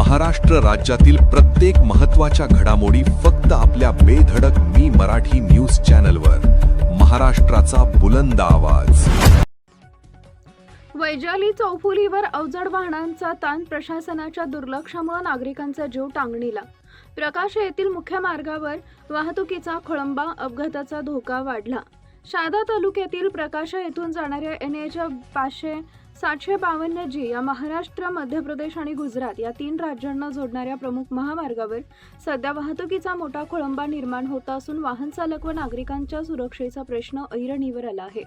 महाराष्ट्र राज्यातील प्रत्येक महत्त्वाच्या घडामोडी फक्त आपल्या बेधडक मी मराठी न्यूज चॅनलवर. महाराष्ट्राचा बुलंद आवाज. वैजाली चौफुलीवर अवजड वाहनांचा ताण. प्रशासनाच्या दुर्लक्षामुळे नागरिकांचा जीव टांगणीला. प्रकाश येथील मुख्य मार्गावर वाहतुकीचा खोळंबा. अपघाताचा धोका वाढला. शहादा तालुक्यातील प्रकाश येथून जाणाऱ्या NH 752G या महाराष्ट्र, मध्य प्रदेश आणि गुजरात या 3 राज्यांना जोडणाऱ्या प्रमुख महामार्गावर सध्या वाहतुकीचा मोठा खोळंबा निर्माण होत असून वाहन चालक व नागरिकांच्या सुरक्षेचा प्रश्न ऐरणीवर आला आहे.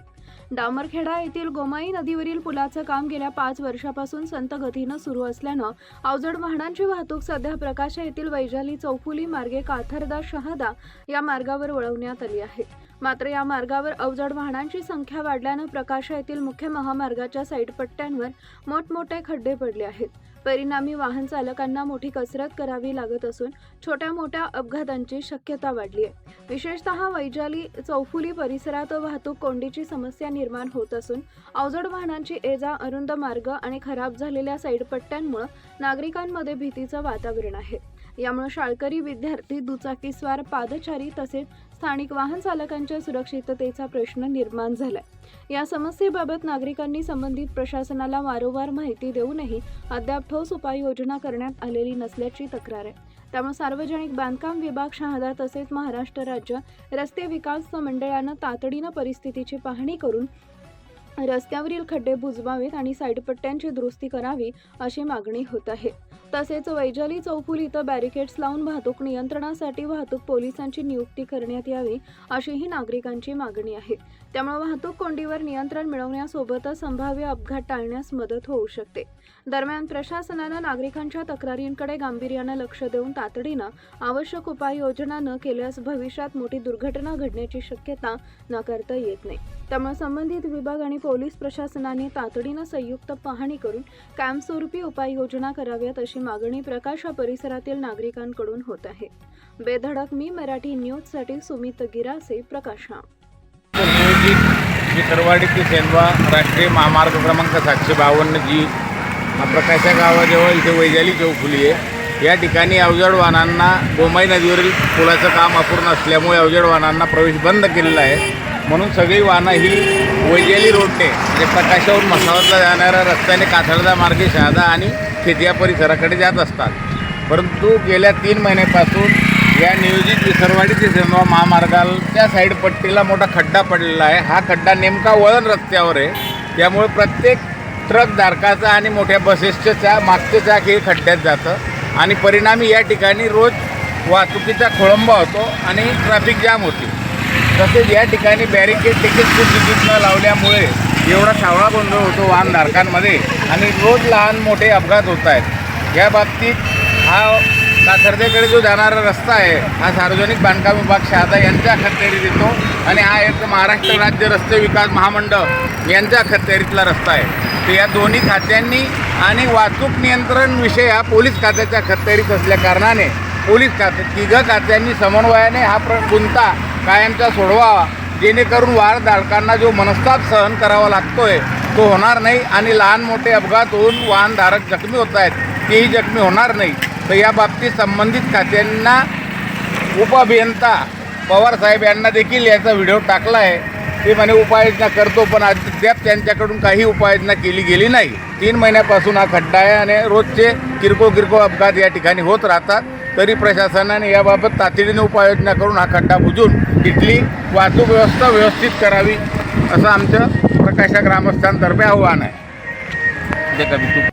डामरखेडा येथील गोमाई नदीवरील पुलाचं काम गेल्या 5 वर्षापासून संत गतीनं सुरू असल्यानं अवजड वाहनांची वाहतूक सध्या प्रकाश येथील वैजाली चौफुली मार्गे काथरदा शहादा या मार्गावर वळवण्यात आली आहे. मात्र या मार्गावर अवजड वाहनांची संख्या वाढल्यानं प्रकाश येथील मुख्य महामार्गाच्या साईड पट्ट्यांवर मोठमोठे खड्डे पडले आहेत. परिणामी वाहन चालकांना मोठी कसरत करावी लागत असून छोट्या मोठ्या अपघातांची शक्यता वाढली आहे. विशेषतः वैजाली चौफुली परिसरात वाहतूक कोंडीची समस्या निर्माण होत असून अवजड वाहनांची ये-जा, अरुंद मार्ग आणि खराब झालेल्या साईड पट्ट्यांमुळे नागरिकांमध्ये भीतीचं वातावरण आहे. यामुळे शाळकरी, विद्यार्थी, दुचाकीस्वार, पादचारी तसेच स्थानिक वाहन चालकांच्या सुरक्षिततेचा प्रश्न निर्माण झालाय. या समस्येबाबत नागरिकांनी संबंधित प्रशासनाला वारंवार माहिती देऊनही अद्याप ठोस उपाययोजना करण्यात आलेली नसल्याची तक्रार आहे. त्यामुळे सार्वजनिक बांधकाम विभाग, शहादा तसेच महाराष्ट्र राज्य रस्ते विकास मंडळानं तातडीनं परिस्थितीची पाहणी करून रस्त्यावरील खड्डे बुजवावेत आणि साईडपट्ट्यांची दुरुस्ती करावी अशी मागणी होत आहे. तसेच वैजाली चौफुली इथं बॅरिकेड्स लावून वाहतूक नियंत्रणासाठी वाहतूक पोलिसांची नियुक्ती करण्यात यावी अशीही नागरिकांची मागणी आहे. त्यामुळे वाहतूक कोंडीवर नियंत्रण मिळवण्यासोबतच संभाव्य अपघात टाळण्यास मदत होऊ शकते. दरम्यान प्रशासनानं नागरिकांच्या तक्रारींकडे गांभीर्यानं लक्ष देऊन तातडीनं आवश्यक उपाययोजना न केल्यास भविष्यात मोठी दुर्घटना घडण्याची शक्यता नाकारता येत नाही. त्यामुळे संबंधित विभाग आणि पोलीस प्रशासनाने तातडीनं संयुक्त पाहणी करून कायमस्वरूपी उपाययोजना कराव्यात अशी मागणी प्रकाश परिसरातील नागरिकांकडून होत आहे. बेधडक मी मराठी न्यूजसाठी सुमित गिरासे, प्रकाशा. विसरवाडी ते सेंधवा राष्ट्रीय महामार्ग क्रमांक 752G प्रकाशा गावाजवळ इथे वैजाली चौफुली आहे. या ठिकाणी अवजड वाहनांना गोमाई नदीवरील पुलाचं काम अपूर्ण असल्यामुळे अवजड वाहनांना प्रवेश बंद केलेला आहे. म्हणून सगळी वाहनं ही वैजाली रोडने म्हणजे प्रकाशावरून मसावतला जाणाऱ्या रस्त्याने काथरदा मार्गे शहादा आणि खेतिया परिसराकडे जात असतात. परंतु गेल्या 3 महिन्यापासून या नियोजित विसरवाडी ते सेंधवा महामार्गाच्या साईड पट्टीला मोठा खड्डा पडलेला आहे. हा खड्डा नेमका वळण रस्त्यावर आहे. त्यामुळे प्रत्येक ट्रकधारकाचा आणि मोठ्या बसेसच्या मागचे चाक हे खड्ड्यात जातं आणि परिणामी या ठिकाणी रोज वाहतुकीचा खोळंबा होतो आणि ट्रॅफिक जाम होते. तसेच या ठिकाणी बॅरिकेड तिकीट न लावल्यामुळे एवढा सावळा गोंधळ होतो वाहनधारकांमध्ये आणि रोज लहान मोठे अपघात होत आहेत. या बाबतीत हा काथरदेकडे जो जाणारा रस्ता आहे हा सार्वजनिक बांधकाम विभाग शहादा यांच्या अखत्यारीत येतो आणि हा एक महाराष्ट्र राज्य रस्ते विकास महामंडळ यांच्या अखत्यारीतला रस्ता आहे. तर या दोन्ही खात्यांनी आणि वाहतूक नियंत्रण विषय हा पोलीस खात्याच्या अखत्यारीत असल्या कारणाने पोलीस तिघं खात्यांनी समन्वयाने हा गुंता कायमचा सोडवावा, जेणेकरून वाहनधारकांना जो मनस्ताप सहन करावा लागतोय तो होणार नाही आणि लहान मोठे अपघात होऊन वाहनधारक जखमी होत आहेत तेही जखमी होणार नाही. तर या बाबतीत संबंधित खात्यांना उपअभियंता पवार साहेब यांना देखील याचा व्हिडिओ टाकला आहे. ते म्हणे उपाययोजना करतो, पण अद्याप त्यांच्याकडून काही उपाययोजना केली गेली नाही. 3 महिन्यापासून हा खड्डा आहे आणि रोजचे किरकोळ अपघात या ठिकाणी होत राहतात. तरी प्रशासनाने याबाबत तातडीने उपाययोजना करून हा खड्डा बुजून तिथली वाहतूक व्यवस्था व्यवस्थित करावी असं आमचं प्रकाशा ग्रामस्थांतर्फे आव्हान आहे.